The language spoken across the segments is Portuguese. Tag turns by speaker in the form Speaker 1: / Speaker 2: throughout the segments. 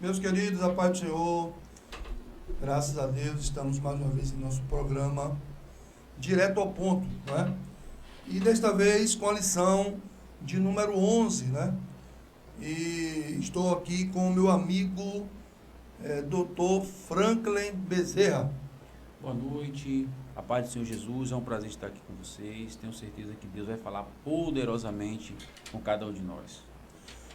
Speaker 1: Meus queridos, a paz do Senhor, graças a Deus, estamos mais uma vez em nosso programa direto ao ponto, né? E desta vez com a lição de número 11, né? E estou aqui com o meu amigo, Dr. Franklin Bezerra.
Speaker 2: Boa noite, a paz do Senhor Jesus, é um prazer estar aqui com vocês. Tenho certeza que Deus vai falar poderosamente com cada um de nós.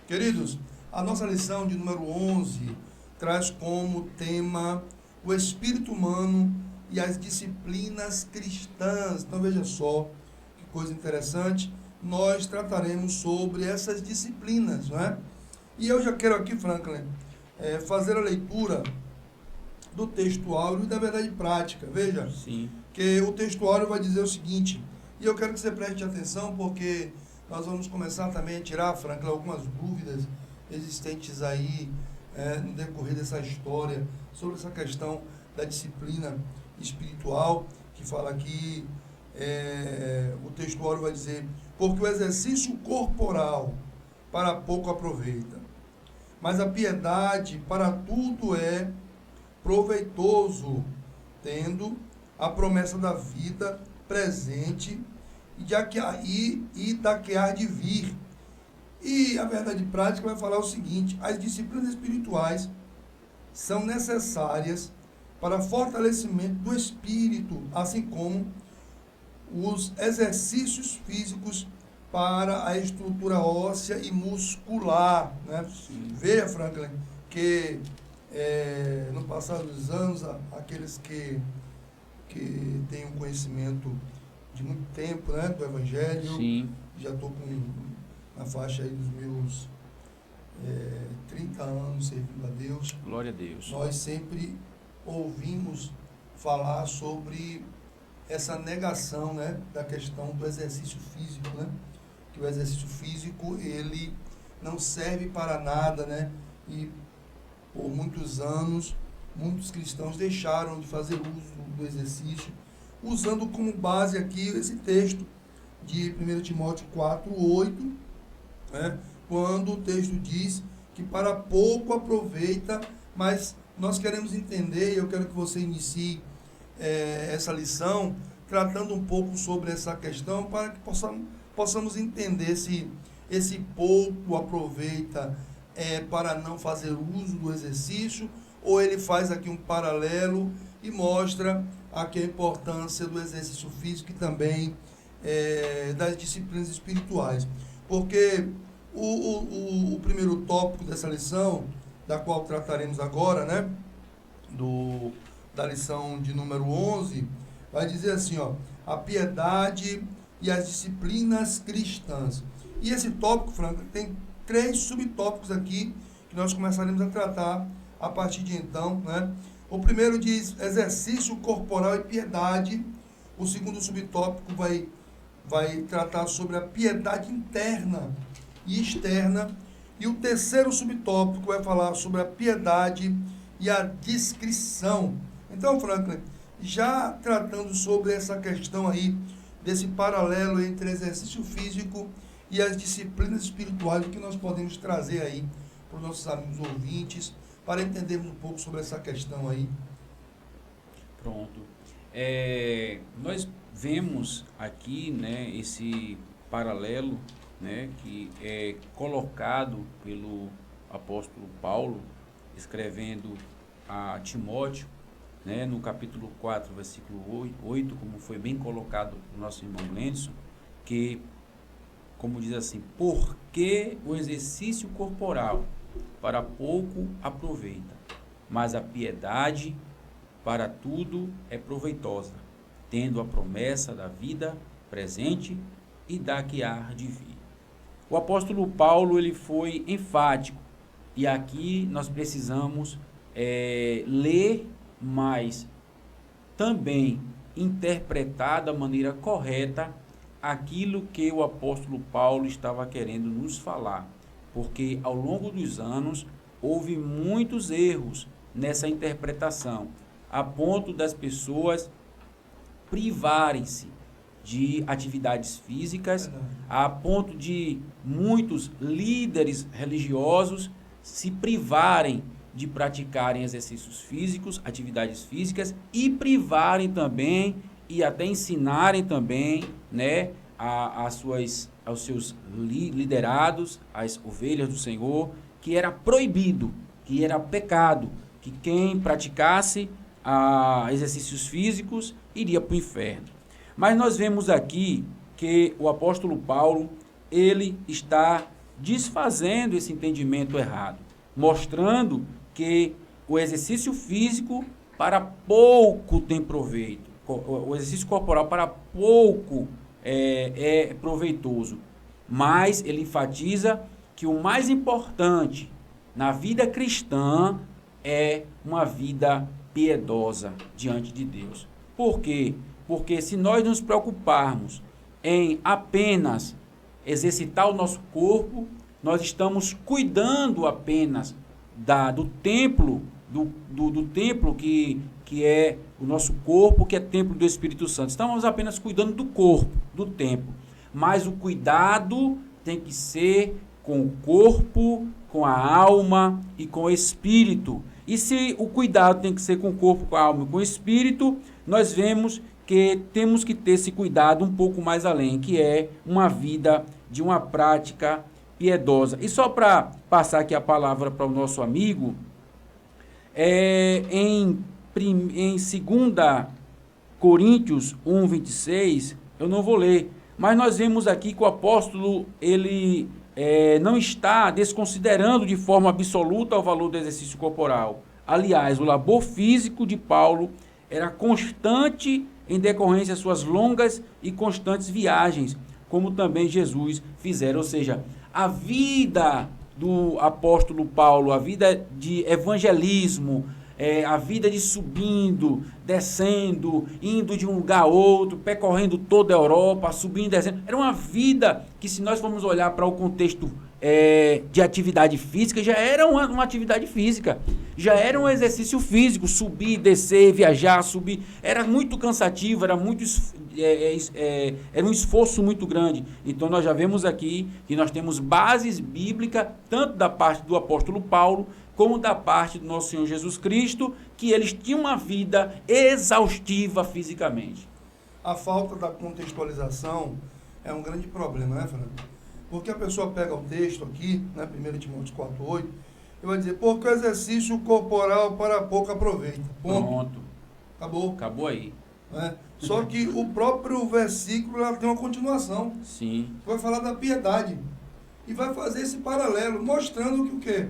Speaker 1: Queridos, a nossa lição de número 11 traz como tema o espírito humano e as disciplinas cristãs. Então veja só que coisa interessante, nós trataremos sobre essas disciplinas, não é? E eu já quero aqui, Franklin, fazer a leitura do textuário e da verdade prática. Veja,
Speaker 2: Sim.
Speaker 1: que o textuário vai dizer o seguinte, e eu quero que você preste atenção porque nós vamos começar também a tirar, Franklin, algumas dúvidas existentes aí no decorrer dessa história sobre essa questão da disciplina espiritual, que fala aqui, o textuário vai dizer, porque o exercício corporal para pouco aproveita, mas a piedade para tudo é proveitoso, tendo a promessa da vida presente e da que há de vir. E a verdade prática vai falar o seguinte: as disciplinas espirituais são necessárias para fortalecimento do espírito, assim como os exercícios físicos para a estrutura óssea e muscular, né? Veja, Franklin, que no passar dos anos, aqueles que têm um conhecimento de muito tempo, né, do Evangelho,
Speaker 2: Sim.
Speaker 1: já estou na faixa aí dos meus 30 anos servindo a Deus.
Speaker 2: Glória a Deus.
Speaker 1: Nós sempre ouvimos falar sobre essa negação, né, da questão do exercício físico, né? Que o exercício físico, ele não serve para nada, né? E por muitos anos, muitos cristãos deixaram de fazer uso do exercício, usando como base aqui esse texto de 1 Timóteo 4:8, né? Quando o texto diz que para pouco aproveita, mas nós queremos entender, e eu quero que você inicie essa lição, tratando um pouco sobre essa questão, para que possamos entender se esse pouco aproveita para não fazer uso do exercício, ou ele faz aqui um paralelo e mostra aqui a importância do exercício físico e também das disciplinas espirituais. Porque o primeiro tópico dessa lição, da qual trataremos agora, né, da lição de número 11, vai dizer assim, ó, a piedade e as disciplinas cristãs. E esse tópico, Franco, tem 3 subtópicos aqui que nós começaremos a tratar a partir de então, né? O primeiro diz exercício corporal e piedade. O segundo subtópico vai tratar sobre a piedade interna e externa. E o terceiro subtópico vai falar sobre a piedade e a discrição. Então, Franklin, já tratando sobre essa questão aí, desse paralelo entre exercício físico e as disciplinas espirituais, o que nós podemos trazer aí para os nossos amigos ouvintes, para entendermos um pouco sobre essa questão aí.
Speaker 2: Pronto. Nós vemos aqui, né, esse paralelo, né, que é colocado pelo apóstolo Paulo, escrevendo a Timóteo, né, no capítulo 4, versículo 8, como foi bem colocado pelo nosso irmão Lenson, que, como diz assim, porque o exercício corporal para pouco aproveita, mas a piedade para tudo é proveitosa, tendo a promessa da vida presente e da que há de vir. O apóstolo Paulo, ele foi enfático, e aqui nós precisamos ler, mas também interpretar da maneira correta aquilo que o apóstolo Paulo estava querendo nos falar, porque ao longo dos anos houve muitos erros nessa interpretação, a ponto das pessoas privarem-se de atividades físicas, a ponto de muitos líderes religiosos se privarem de praticarem exercícios físicos, atividades físicas e privarem também e até ensinarem também, né, aos seus liderados, as ovelhas do Senhor, que era proibido, que era pecado, que quem praticasse exercícios físicos iria para o inferno. Mas nós vemos aqui que o apóstolo Paulo, ele está desfazendo esse entendimento errado, mostrando que o exercício físico para pouco tem proveito, o exercício corporal para pouco é proveitoso, mas ele enfatiza que o mais importante na vida cristã é uma vida piedosa diante de Deus. Por quê? Porque se nós nos preocuparmos em apenas exercitar o nosso corpo, nós estamos cuidando apenas do templo, do templo que é o nosso corpo, que é templo do Espírito Santo. Estamos apenas cuidando do corpo, do templo. Mas o cuidado tem que ser com o corpo, com a alma e com o espírito. E se o cuidado tem que ser com o corpo, com a alma e com o espírito, nós vemos que temos que ter esse cuidado um pouco mais além, que é uma vida de uma prática piedosa. E só para passar aqui a palavra para o nosso amigo, em 2 Coríntios 1, 26, eu não vou ler, mas nós vemos aqui que o apóstolo, ele não está desconsiderando de forma absoluta o valor do exercício corporal. Aliás, o labor físico de Paulo era constante em decorrência de suas longas e constantes viagens, como também Jesus fizeram. Ou seja, a vida do apóstolo Paulo, a vida de evangelismo, a vida de subindo, descendo, indo de um lugar a outro, percorrendo toda a Europa, subindo e descendo. Era uma vida que, se nós formos olhar para o contexto de atividade física, já era uma atividade física, já era um exercício físico, subir, descer, viajar, subir. Era muito cansativo, era um esforço muito grande. Então nós já vemos aqui que nós temos bases bíblicas, tanto da parte do apóstolo Paulo, como da parte do nosso Senhor Jesus Cristo, que eles tinham uma vida exaustiva fisicamente.
Speaker 1: A falta da contextualização é um grande problema, né, Fernando? Porque a pessoa pega o texto aqui, né, 1 Timóteo 4,8, e vai dizer, porque o exercício corporal para pouco aproveita.
Speaker 2: Pronto.
Speaker 1: Acabou.
Speaker 2: Acabou aí.
Speaker 1: Né? Só que o próprio versículo ela tem uma continuação.
Speaker 2: Sim.
Speaker 1: Vai falar da piedade. E vai fazer esse paralelo, mostrando que o quê?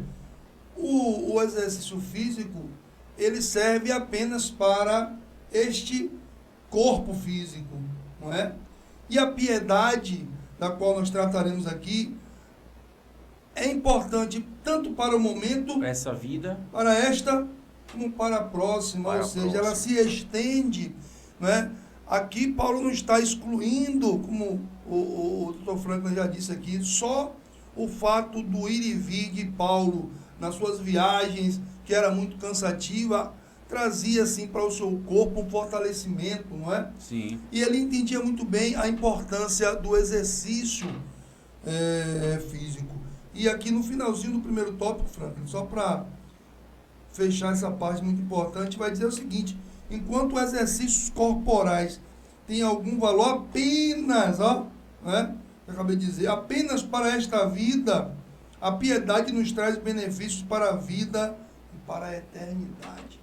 Speaker 1: O exercício físico, ele serve apenas para este corpo físico, não é? E a piedade, da qual nós trataremos aqui, é importante tanto para o momento,
Speaker 2: essa vida,
Speaker 1: para esta, como para a próxima, ou seja, ela se estende, né? Aqui Paulo não está excluindo, como o Dr. Franklin já disse aqui, só o fato do ir e vir de Paulo nas suas viagens, que era muito cansativa, trazia assim para o seu corpo um fortalecimento, não é?
Speaker 2: Sim.
Speaker 1: E ele entendia muito bem a importância do exercício físico. E aqui no finalzinho do primeiro tópico, Franklin, só para fechar essa parte muito importante, vai dizer o seguinte: enquanto exercícios corporais têm algum valor apenas, né? Eu acabei de dizer, apenas para esta vida, a piedade nos traz benefícios para a vida e para a eternidade.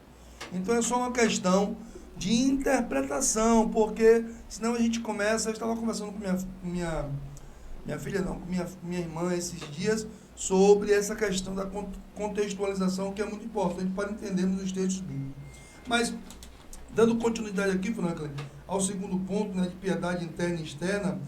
Speaker 1: Então é só uma questão de interpretação, porque senão a gente começa. Eu estava conversando com minha filha, não, com minha irmã esses dias, sobre essa questão da contextualização, que é muito importante para entendermos os textos bíblicos. Mas, dando continuidade aqui, Franklin, ao segundo ponto, né, de piedade interna e externa,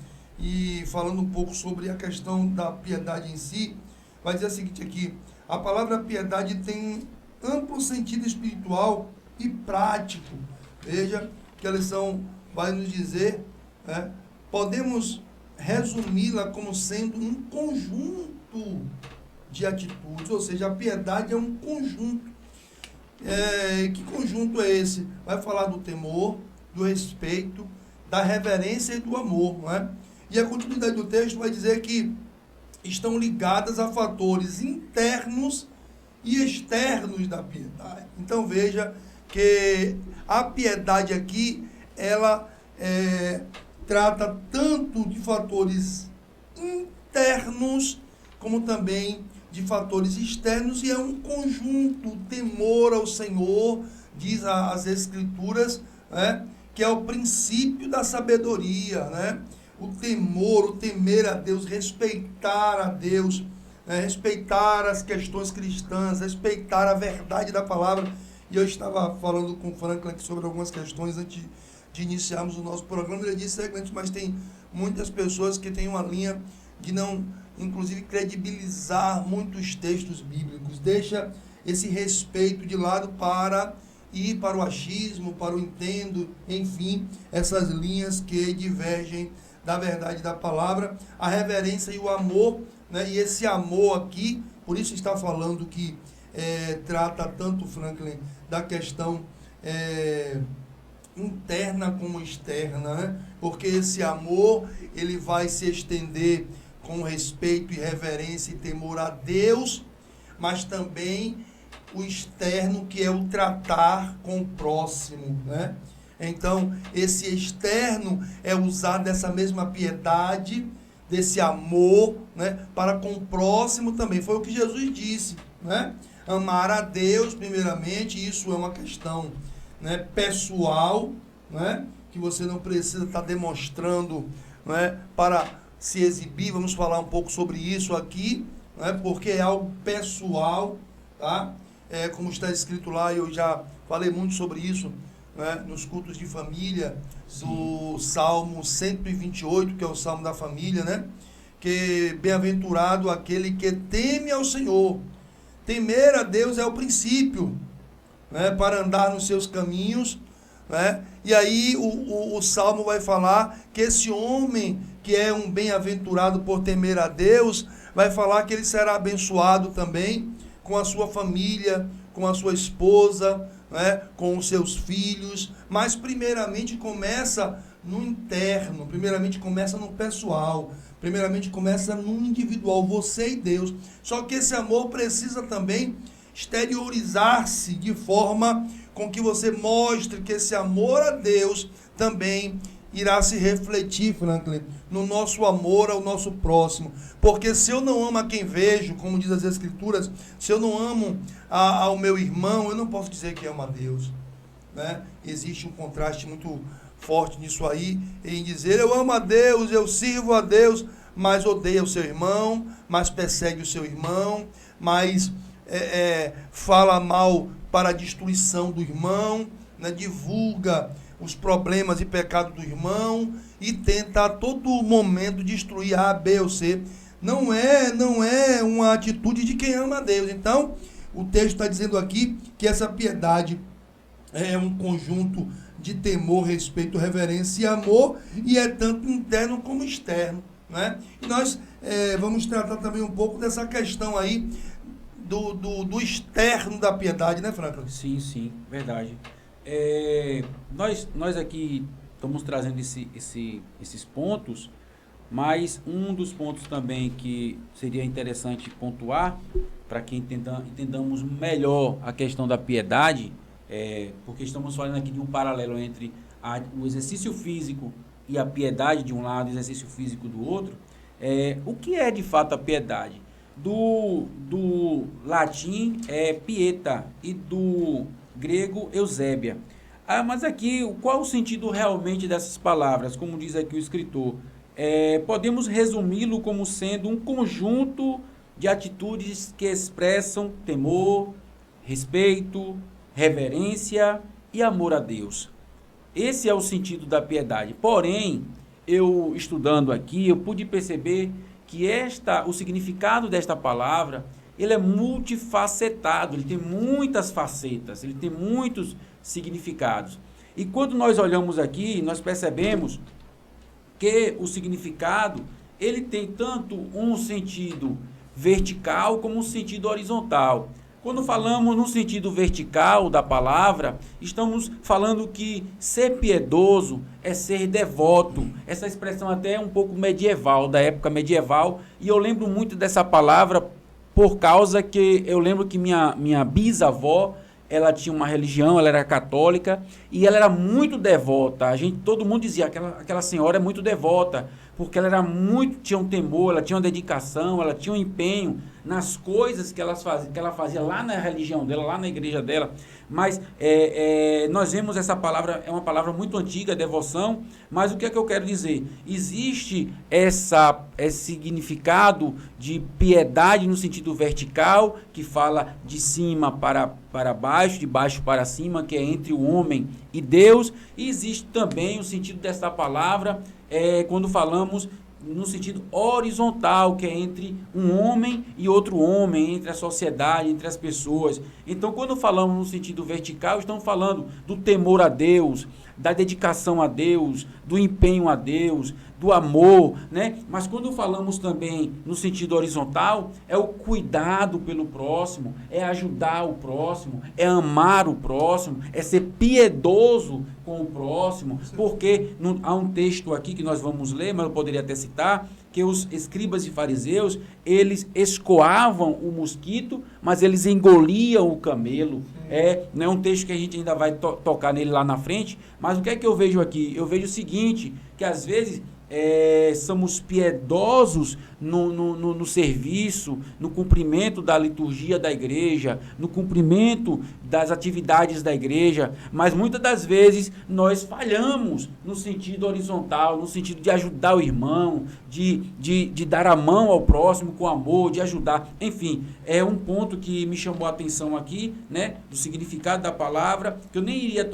Speaker 1: e falando um pouco sobre a questão da piedade em si, vai dizer o seguinte aqui: a palavra piedade tem amplo sentido espiritual e prático. Veja que a lição vai nos dizer, né, podemos resumi-la como sendo um conjunto de atitudes, ou seja, a piedade é um conjunto. Que conjunto é esse? Vai falar do temor, do respeito, da reverência e do amor, não é? E a continuidade do texto vai dizer que estão ligadas a fatores internos e externos da piedade. Então veja que a piedade aqui, ela trata tanto de fatores internos, como também de fatores externos, e é um conjunto, temor ao Senhor, diz as Escrituras, né, que é o princípio da sabedoria, né? O temor, o temer a Deus, respeitar a Deus, né, respeitar as questões cristãs, respeitar a verdade da palavra. E eu estava falando com o Franklin sobre algumas questões antes de iniciarmos o nosso programa. Ele disse, mas tem muitas pessoas que têm uma linha de não, inclusive, credibilizar muitos textos bíblicos. Deixa esse respeito de lado para ir para o achismo, para o entendo, enfim, essas linhas que divergem da verdade da palavra, a reverência e o amor, né? E esse amor aqui, por isso está falando que trata tanto, Franklin, da questão interna como externa, né? Porque esse amor, ele vai se estender com respeito e reverência e temor a Deus, mas também o externo, que é o tratar com o próximo, né? Então, esse externo é usar dessa mesma piedade, desse amor, né, para com o próximo também. Foi o que Jesus disse, né? Amar a Deus, primeiramente, isso é uma questão, né, pessoal, né, que você não precisa estar demonstrando, né, para se exibir. Vamos falar um pouco sobre isso aqui, né, porque é algo pessoal, tá? Como está escrito lá, eu já falei muito sobre isso, né, nos cultos de família, do Salmo 128, que é o Salmo da família, né? Que bem-aventurado aquele que teme ao Senhor. Temer a Deus é o princípio, né, para andar nos seus caminhos, né? E aí o Salmo vai falar que esse homem que é um bem-aventurado por temer a Deus, vai falar que ele será abençoado também com a sua família, com a sua esposa, né, com os seus filhos, mas primeiramente começa no interno, primeiramente começa no pessoal, primeiramente começa no individual, você e Deus. Só que esse amor precisa também exteriorizar-se de forma com que você mostre que esse amor a Deus também irá se refletir, Franklin, no nosso amor ao nosso próximo. Porque se eu não amo a quem vejo, como diz as Escrituras, se eu não amo ao meu irmão, eu não posso dizer que amo a Deus, né? Existe um contraste muito forte nisso aí, em dizer eu amo a Deus, eu sirvo a Deus, mas odeia o seu irmão, mas persegue o seu irmão, mas fala mal para a destruição do irmão, né? Divulga os problemas e pecados do irmão e tenta a todo momento destruir A, B ou C. Não é uma atitude de quem ama a Deus. Então, o texto está dizendo aqui que essa piedade é um conjunto de temor, respeito, reverência e amor, e é tanto interno como externo, né? E nós vamos tratar também um pouco dessa questão aí do externo da piedade, né, Franklin?
Speaker 2: Sim, verdade. Nós aqui estamos trazendo esses pontos, mas um dos pontos também que seria interessante pontuar, para que entendamos melhor a questão da piedade, porque estamos falando aqui de um paralelo entre o exercício físico e a piedade de um lado e o exercício físico do outro. O que é de fato a piedade? Do latim é pieta e do grego eusébia. Mas aqui, qual o sentido realmente dessas palavras? Como diz aqui o escritor, podemos resumi-lo como sendo um conjunto de atitudes que expressam temor, respeito, reverência e amor a Deus. Esse é o sentido da piedade. Porém, eu estudando aqui, eu pude perceber que o significado desta palavra, ele é multifacetado, ele tem muitas facetas, ele tem muitos significados. E quando nós olhamos aqui, nós percebemos que o significado, ele tem tanto um sentido vertical como um sentido horizontal. Quando falamos no sentido vertical da palavra, estamos falando que ser piedoso é ser devoto. Essa expressão até é um pouco medieval, da época medieval, e eu lembro muito dessa palavra por causa que eu lembro que minha bisavó, ela tinha uma religião, ela era católica e ela era muito devota. Todo mundo dizia, aquela senhora é muito devota, porque ela era tinha um temor, ela tinha uma dedicação, ela tinha um empenho nas coisas que ela fazia lá na religião dela, lá na igreja dela. Mas nós vemos essa palavra, é uma palavra muito antiga, devoção, mas o que é que eu quero dizer? Existe esse significado de piedade no sentido vertical, que fala de cima para baixo, de baixo para cima, que é entre o homem e Deus. E existe também o sentido dessa palavra, quando falamos no sentido horizontal, que é entre um homem e outro homem, entre a sociedade, entre as pessoas. Então, quando falamos no sentido vertical, estamos falando do temor a Deus, da dedicação a Deus, do empenho a Deus, do amor, né? Mas quando falamos também no sentido horizontal, é o cuidado pelo próximo, é ajudar o próximo, é amar o próximo, é ser piedoso com o próximo, porque há um texto aqui que nós vamos ler, mas eu poderia até citar, que os escribas e fariseus, eles escoavam o mosquito, mas eles engoliam o camelo. Não é um texto que a gente ainda vai tocar nele lá na frente, mas o que é que eu vejo aqui? Eu vejo o seguinte, que às vezes somos piedosos no serviço, no cumprimento da liturgia da igreja, no cumprimento das atividades da igreja, mas muitas das vezes nós falhamos no sentido horizontal, no sentido de ajudar o irmão, de dar a mão ao próximo com amor, de ajudar. Enfim, é um ponto que me chamou a atenção aqui, né, do significado da palavra, que eu nem ia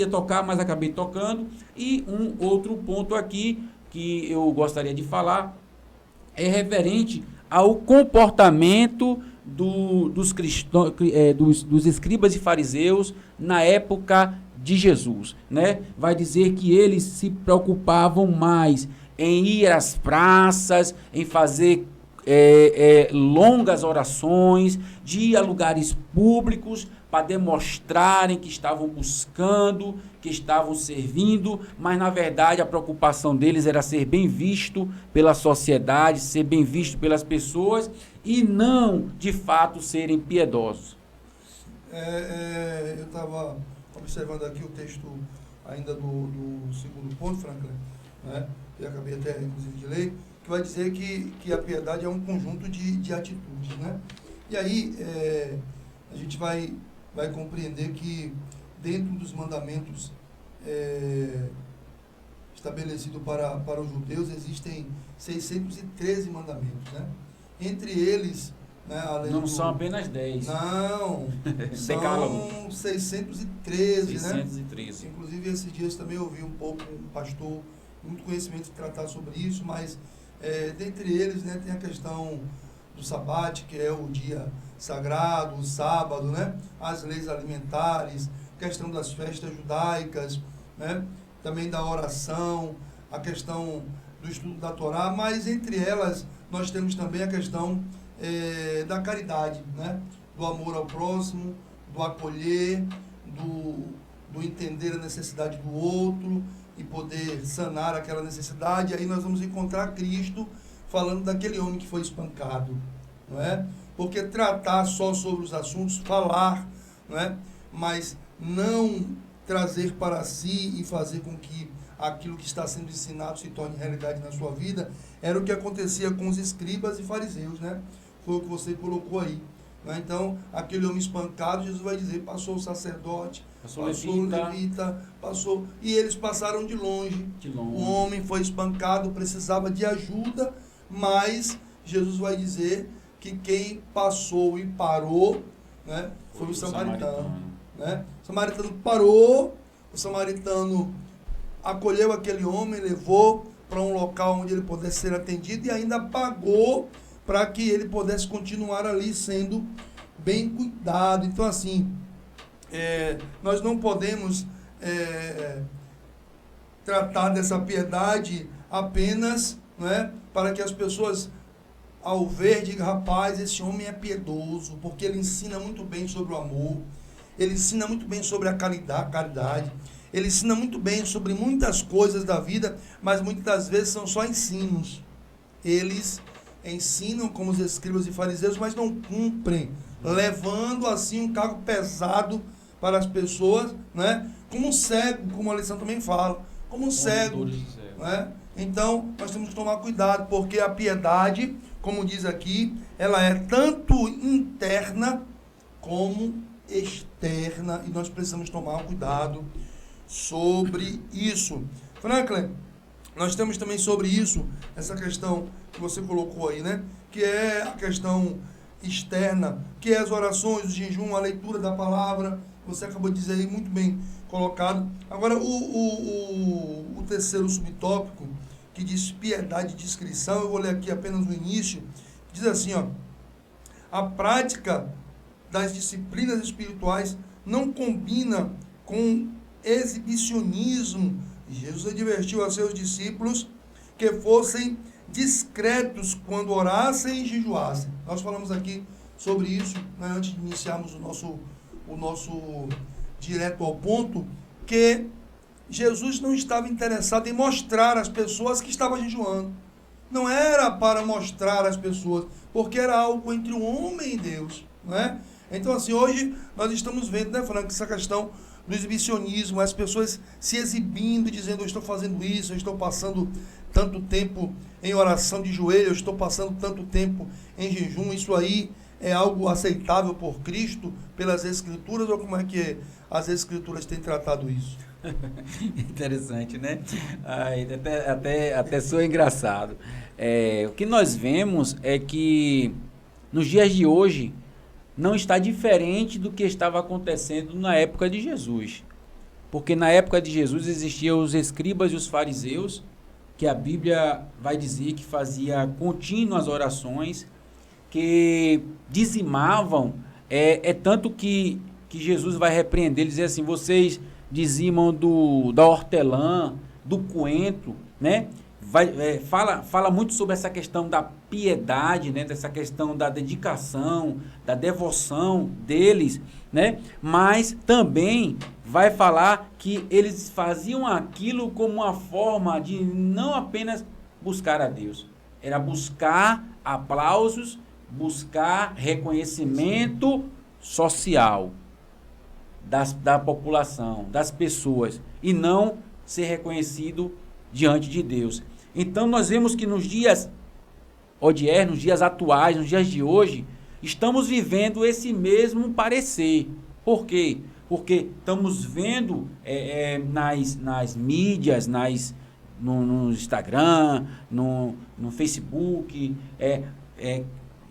Speaker 2: tocar, mas acabei tocando. E um outro ponto aqui que eu gostaria de falar é referente ao comportamento dos escribas e fariseus na época de Jesus, né? Vai dizer que eles se preocupavam mais em ir às praças, em fazer longas orações, de ir a lugares públicos para demonstrarem que estavam buscando, que estavam servindo, mas na verdade a preocupação deles era ser bem visto pela sociedade, ser bem visto pelas pessoas e não, de fato, serem piedosos.
Speaker 1: Eu estava observando aqui o texto ainda do segundo ponto, Franklin, né? Eu acabei até, inclusive, de ler, que vai dizer que a piedade é um conjunto de atitudes, né? E aí a gente vai compreender que dentro dos mandamentos estabelecidos para os judeus existem 613 mandamentos, né? Entre eles, né, além
Speaker 2: não são apenas 10.
Speaker 1: Não, são 613, né? Inclusive esses dias também eu ouvi um pouco um pastor, muito conhecimento de tratar sobre isso, mas dentre eles, né, tem a questão do sabate, que é o dia sagrado, o sábado, né? As leis alimentares, questão das festas judaicas, né? Também da oração, a questão do estudo da Torá, mas entre elas nós temos também a questão da caridade, né? Do amor ao próximo, do acolher, do entender a necessidade do outro e poder sanar aquela necessidade. Aí nós vamos encontrar Cristo falando daquele homem que foi espancado, não é? Porque tratar só sobre os assuntos, falar, não é? Mas não trazer para si e fazer com que aquilo que está sendo ensinado se torne realidade na sua vida, era o que acontecia com os escribas e fariseus, né? Foi o que você colocou aí, né? Então, aquele homem espancado, Jesus vai dizer, passou o sacerdote, passou o levita, passou, e eles passaram de longe. O homem foi espancado, precisava de ajuda, mas Jesus vai dizer que quem passou e parou, né, foi o samaritano. Né? O samaritano parou, o samaritano acolheu aquele homem, levou para um local onde ele pudesse ser atendido e ainda pagou para que ele pudesse continuar ali sendo bem cuidado. Então, assim, nós não podemos tratar dessa piedade apenas, né, para que as pessoas, ao ver, digam, rapaz, esse homem é piedoso, porque ele ensina muito bem sobre o amor, ele ensina muito bem sobre a caridade, ele ensina muito bem sobre muitas coisas da vida, mas muitas das vezes são só ensinos. Eles ensinam como os escribas e fariseus, mas não cumprem, levando assim um cargo pesado para as pessoas, né? Como um cego, como a lição também fala, como um cego, né? Então, nós temos que tomar cuidado, porque a piedade, como diz aqui, ela é tanto interna como externa, e nós precisamos tomar cuidado sobre isso. Franklin, nós temos também sobre isso, essa questão que você colocou aí, né? Que é a questão externa, que é as orações, o jejum, a leitura da palavra. Você acabou de dizer aí, muito bem colocado. Agora, o terceiro subtópico, que diz piedade e discrição, eu vou ler aqui apenas o início, diz assim, ó: a prática das disciplinas espirituais não combina com exibicionismo. Jesus advertiu a seus discípulos que fossem discretos quando orassem e jejuassem. Nós falamos aqui sobre isso, né, antes de iniciarmos o nosso direto ao ponto, que Jesus não estava interessado em mostrar às pessoas que estava jejuando. Não era para mostrar às pessoas, porque era algo entre o homem e Deus, não é? Então, assim, hoje nós estamos vendo, né, Franco, essa questão do exibicionismo, as pessoas se exibindo, dizendo: eu estou fazendo isso, eu estou passando tanto tempo em oração de joelho, eu estou passando tanto tempo em jejum. Isso aí é algo aceitável por Cristo, pelas Escrituras, ou como é que as Escrituras têm tratado isso?
Speaker 2: Interessante, né? Até soa engraçado. O que nós vemos é que nos dias de hoje não está diferente do que estava acontecendo na época de Jesus. Porque na época de Jesus existiam os escribas e os fariseus, que a Bíblia vai dizer que fazia contínuas orações, que dizimavam, tanto que Jesus vai repreender, ele dizer assim: vocês dizimam da hortelã, do coentro, né? Fala muito sobre essa questão da piedade, né? Dessa questão da dedicação, da devoção deles, né? Mas também vai falar que eles faziam aquilo como uma forma de não apenas buscar a Deus, era buscar aplausos, buscar reconhecimento social da população, das pessoas, e não ser reconhecido diante de Deus. Então nós vemos que nos dias odiernos, nos dias atuais, nos dias de hoje, estamos vivendo esse mesmo parecer. Por quê? Porque estamos vendo nas mídias, no Instagram, no Facebook,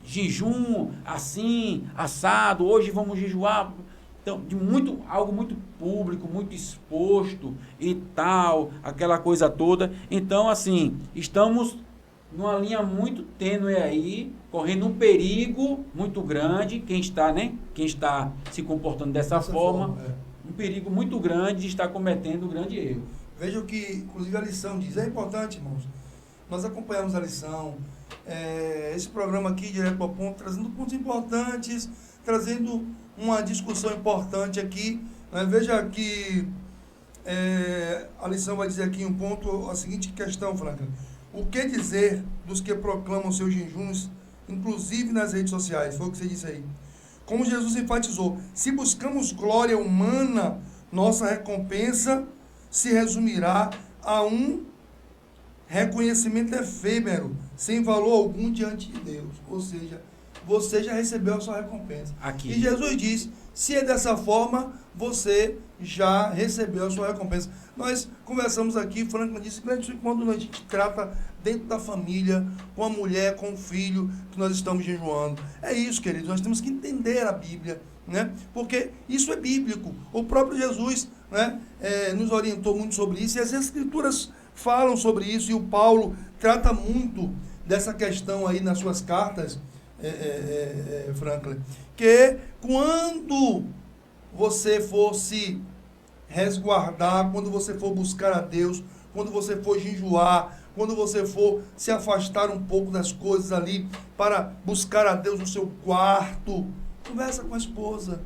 Speaker 2: jejum assim, assado, hoje vamos jejuar. Então, algo muito público, muito exposto e tal, aquela coisa toda. Então, assim, estamos numa linha muito tênue aí, correndo um perigo muito grande, quem está se comportando dessa forma, um perigo muito grande de estar cometendo um grande erro.
Speaker 1: Veja o que, inclusive, a lição diz. É importante, irmãos. Nós acompanhamos a lição, esse programa aqui, direto ao ponto, trazendo pontos importantes, trazendo uma discussão importante aqui. Veja que a lição vai dizer aqui um ponto, a seguinte questão, Franklin: o que dizer dos que proclamam seus jejuns, inclusive nas redes sociais? Foi o que você disse aí. Como Jesus enfatizou, se buscamos glória humana, nossa recompensa se resumirá a um reconhecimento efêmero, sem valor algum diante de Deus. Ou seja, você já recebeu a sua recompensa.
Speaker 2: Aqui.
Speaker 1: E Jesus diz: se é dessa forma, você já recebeu a sua recompensa. Nós conversamos aqui, Franklin disse, quando a gente trata dentro da família, com a mulher, com o filho, que nós estamos jejuando. É isso, queridos, nós temos que entender a Bíblia, né? Porque isso é bíblico. O próprio Jesus, né, nos orientou muito sobre isso, e as Escrituras falam sobre isso, e o Paulo trata muito dessa questão aí nas suas cartas, Franklin, que quando você for se resguardar, quando você for buscar a Deus, quando você for jejuar, quando você for se afastar um pouco das coisas ali para buscar a Deus no seu quarto, conversa com a esposa,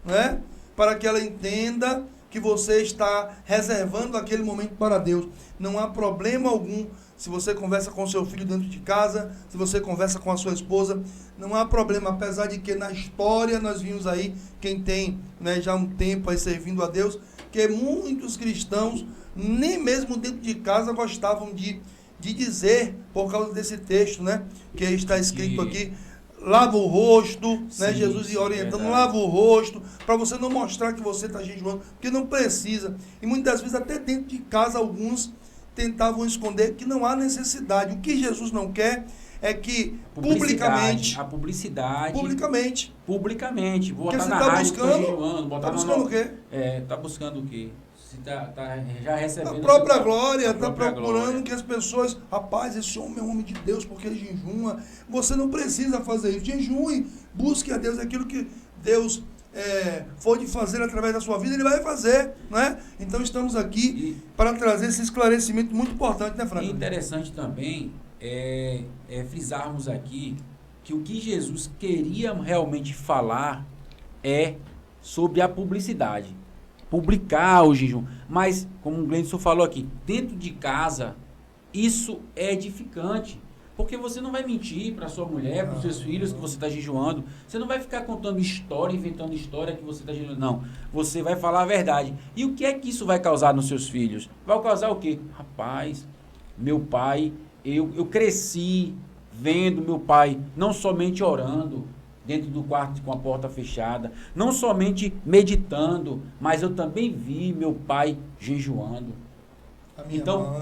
Speaker 1: né? Para que ela entenda que você está reservando aquele momento para Deus. Não há problema algum se você conversa com seu filho dentro de casa, se você conversa com a sua esposa, não há problema, apesar de que na história nós vimos aí, quem tem, né, já um tempo aí servindo a Deus, que muitos cristãos, nem mesmo dentro de casa, gostavam de dizer, por causa desse texto, né, que está escrito aqui, lava o rosto, né? Jesus ia orientando, lava o rosto, para você não mostrar que você está jejuando, porque não precisa. E muitas vezes até dentro de casa alguns tentavam esconder que não há necessidade. O que Jesus não quer é que publicamente...
Speaker 2: Publicamente.
Speaker 1: Botar na rádio, jejuando,
Speaker 2: botar
Speaker 1: buscando o quê?
Speaker 2: Está buscando o quê? Tá já recebendo
Speaker 1: a própria glória, está procurando que as pessoas, rapaz, esse homem é um homem de Deus porque ele jejuma. Você não precisa fazer isso. Jejue, busque a Deus aquilo que Deus for de fazer através da sua vida, ele vai fazer, não é? Então estamos aqui para trazer esse esclarecimento muito importante, né, Franco?
Speaker 2: E interessante também frisarmos aqui que o que Jesus queria realmente falar é sobre a publicidade. Publicar o jejum, mas como o Gleison falou aqui, dentro de casa isso é edificante, porque você não vai mentir para sua mulher, para os seus filhos que você está jejuando, você não vai ficar contando história, inventando história que você está jejuando, não, você vai falar a verdade. E o que é que isso vai causar nos seus filhos? Vai causar o quê? Rapaz, meu pai, eu cresci vendo meu pai não somente orando dentro do quarto com a porta fechada, não somente meditando, mas eu também vi meu pai jejuando.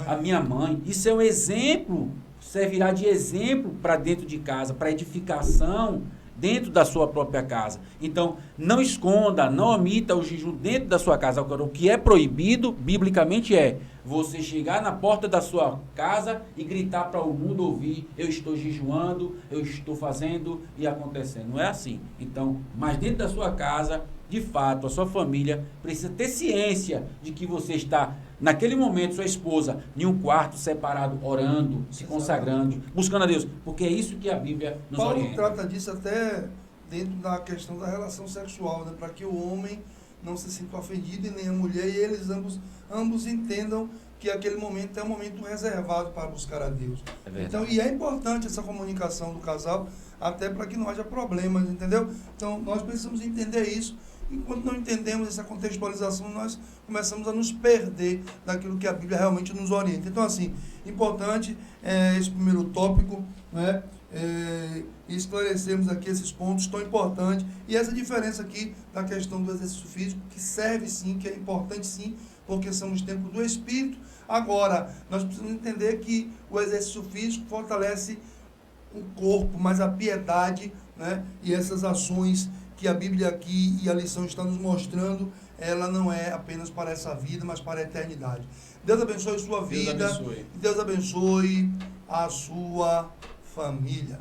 Speaker 2: A minha mãe, isso é um exemplo, servirá de exemplo para dentro de casa, para edificação dentro da sua própria casa. Então, não esconda, não omita o jejum dentro da sua casa. Agora, o que é proibido, biblicamente, é você chegar na porta da sua casa e gritar para o mundo ouvir, eu estou jejuando, eu estou fazendo e acontecendo. Não é assim. Então, mas dentro da sua casa, de fato, a sua família precisa ter ciência de que você está, naquele momento, sua esposa, em um quarto separado, orando, se consagrando, buscando a Deus. Porque é isso que a Bíblia nos orienta.
Speaker 1: Paulo trata disso até dentro da questão da relação sexual, né? Para que o homem não se sinta ofendido e nem a mulher, e eles ambos entendam que aquele momento é um momento reservado para buscar a Deus. Então, e é importante essa comunicação do casal, até para que não haja problemas, entendeu? Então, nós precisamos entender isso. E quando não entendemos essa contextualização, nós começamos a nos perder daquilo que a Bíblia realmente nos orienta. Então, assim, importante esse primeiro tópico, né? Esclarecemos aqui esses pontos tão importantes e essa diferença aqui da questão do exercício físico, que serve sim, que é importante sim, porque são os tempos do Espírito. Agora, nós precisamos entender que o exercício físico fortalece o corpo, mas a piedade, né, e essas ações que a Bíblia aqui e a lição está nos mostrando, ela não é apenas para essa vida, mas para a eternidade. Deus abençoe a sua vida, Deus abençoe a sua família.